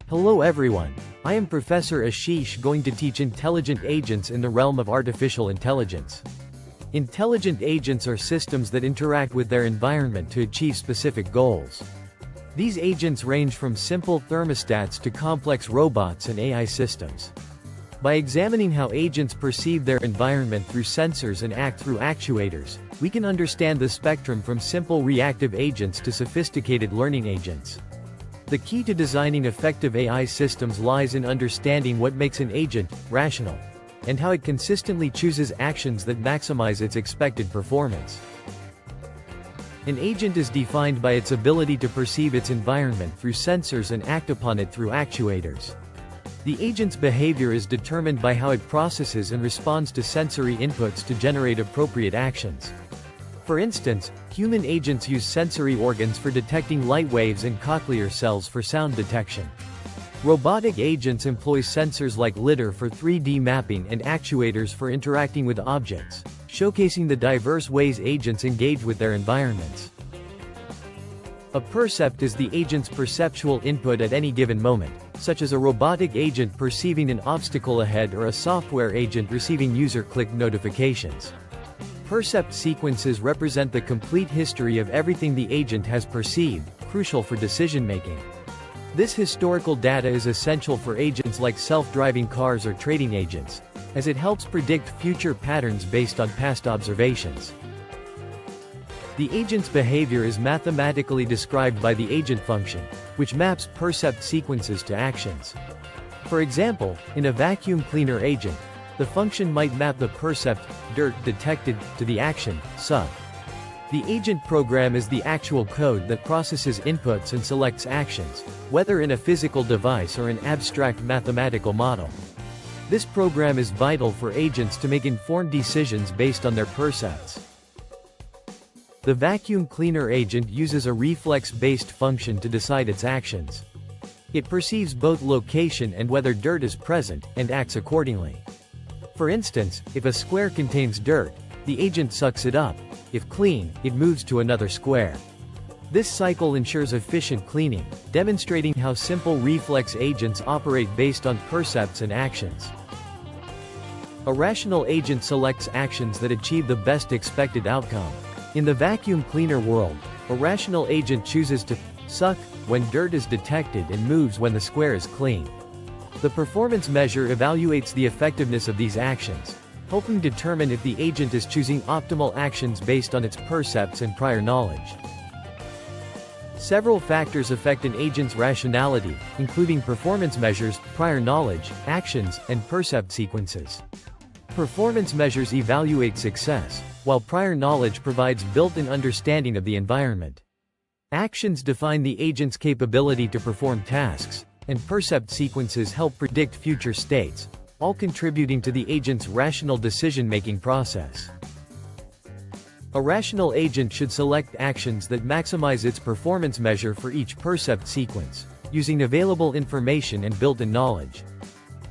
Hello everyone. I am Professor Ashish going to teach intelligent agents in the realm of artificial intelligence. Intelligent agents are systems that interact with their environment to achieve specific goals. These agents range from simple thermostats to complex robots and AI systems. By examining how agents perceive their environment through sensors and act through actuators, we can understand the spectrum from simple reactive agents to sophisticated learning agents. The key to designing effective AI systems lies in understanding what makes an agent rational, and how it consistently chooses actions that maximize its expected performance. An agent is defined by its ability to perceive its environment through sensors and act upon it through actuators. The agent's behavior is determined by how it processes and responds to sensory inputs to generate appropriate actions. For instance, human agents use sensory organs for detecting light waves and cochlear cells for sound detection. Robotic agents employ sensors like lidar for 3D mapping and actuators for interacting with objects, showcasing the diverse ways agents engage with their environments. A percept is the agent's perceptual input at any given moment, such as a robotic agent perceiving an obstacle ahead or a software agent receiving user-click notifications. Percept sequences represent the complete history of everything the agent has perceived, crucial for decision-making. This historical data is essential for agents like self-driving cars or trading agents, as it helps predict future patterns based on past observations. The agent's behavior is mathematically described by the agent function, which maps percept sequences to actions. For example, in a vacuum cleaner agent, the function might map the percept, dirt detected, to the action, suck. The agent program is the actual code that processes inputs and selects actions, whether in a physical device or an abstract mathematical model. This program is vital for agents to make informed decisions based on their percepts. The vacuum cleaner agent uses a reflex-based function to decide its actions. It perceives both location and whether dirt is present, and acts accordingly. For instance, if a square contains dirt, the agent sucks it up. If clean, it moves to another square. This cycle ensures efficient cleaning, demonstrating how simple reflex agents operate based on percepts and actions. A rational agent selects actions that achieve the best expected outcome. In the vacuum cleaner world, a rational agent chooses to suck when dirt is detected and moves when the square is clean. The performance measure evaluates the effectiveness of these actions, helping determine if the agent is choosing optimal actions based on its percepts and prior knowledge. Several factors affect an agent's rationality, including performance measures, prior knowledge, actions, and percept sequences. Performance measures evaluate success, while prior knowledge provides built-in understanding of the environment. Actions define the agent's capability to perform tasks, and percept sequences help predict future states, all contributing to the agent's rational decision-making process. A rational agent should select actions that maximize its performance measure for each percept sequence, using available information and built-in knowledge.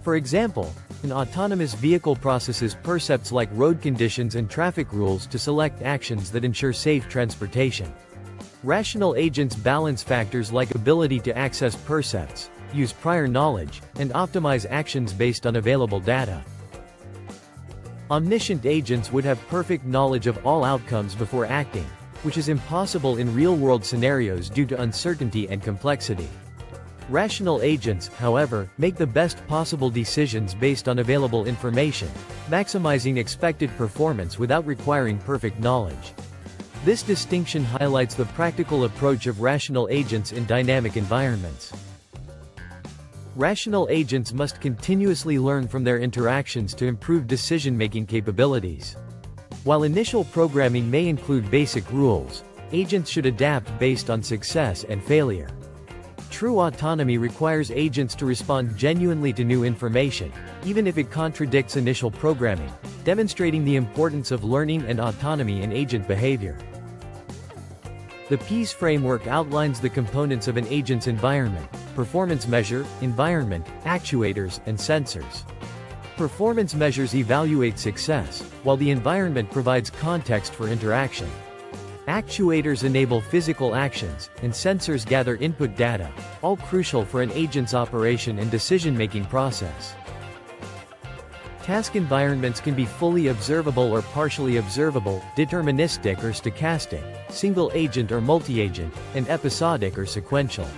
For example, an autonomous vehicle processes percepts like road conditions and traffic rules to select actions that ensure safe transportation. Rational agents balance factors like ability to access percepts, use prior knowledge, and optimize actions based on available data. Omniscient agents would have perfect knowledge of all outcomes before acting, which is impossible in real-world scenarios due to uncertainty and complexity. Rational agents, however, make the best possible decisions based on available information, maximizing expected performance without requiring perfect knowledge. This distinction highlights the practical approach of rational agents in dynamic environments. Rational agents must continuously learn from their interactions to improve decision-making capabilities. While initial programming may include basic rules, agents should adapt based on success and failure. True autonomy requires agents to respond genuinely to new information, even if it contradicts initial programming, demonstrating the importance of learning and autonomy in agent behavior. The PEACE framework outlines the components of an agent's environment: performance measure, environment, actuators, and sensors. Performance measures evaluate success, while the environment provides context for interaction. Actuators enable physical actions, and sensors gather input data, all crucial for an agent's operation and decision-making process. Task environments can be fully observable or partially observable, deterministic or stochastic, single-agent or multi-agent, and episodic or sequential.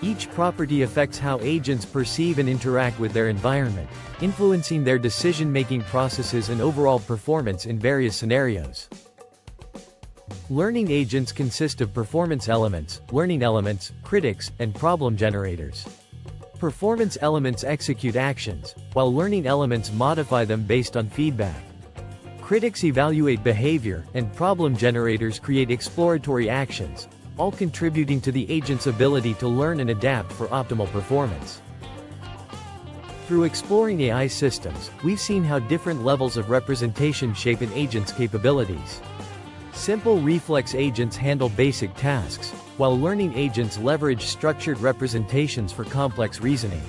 Each property affects how agents perceive and interact with their environment, influencing their decision-making processes and overall performance in various scenarios. Learning agents consist of performance elements, learning elements, critics, and problem generators. Performance elements execute actions, while learning elements modify them based on feedback. Critics evaluate behavior, and problem generators create exploratory actions, all contributing to the agent's ability to learn and adapt for optimal performance. Through exploring AI systems, we've seen how different levels of representation shape an agent's capabilities. Simple reflex agents handle basic tasks, while learning agents leverage structured representations for complex reasoning.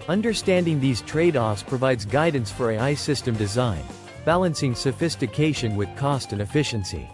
Understanding these trade-offs provides guidance for AI system design, balancing sophistication with cost and efficiency.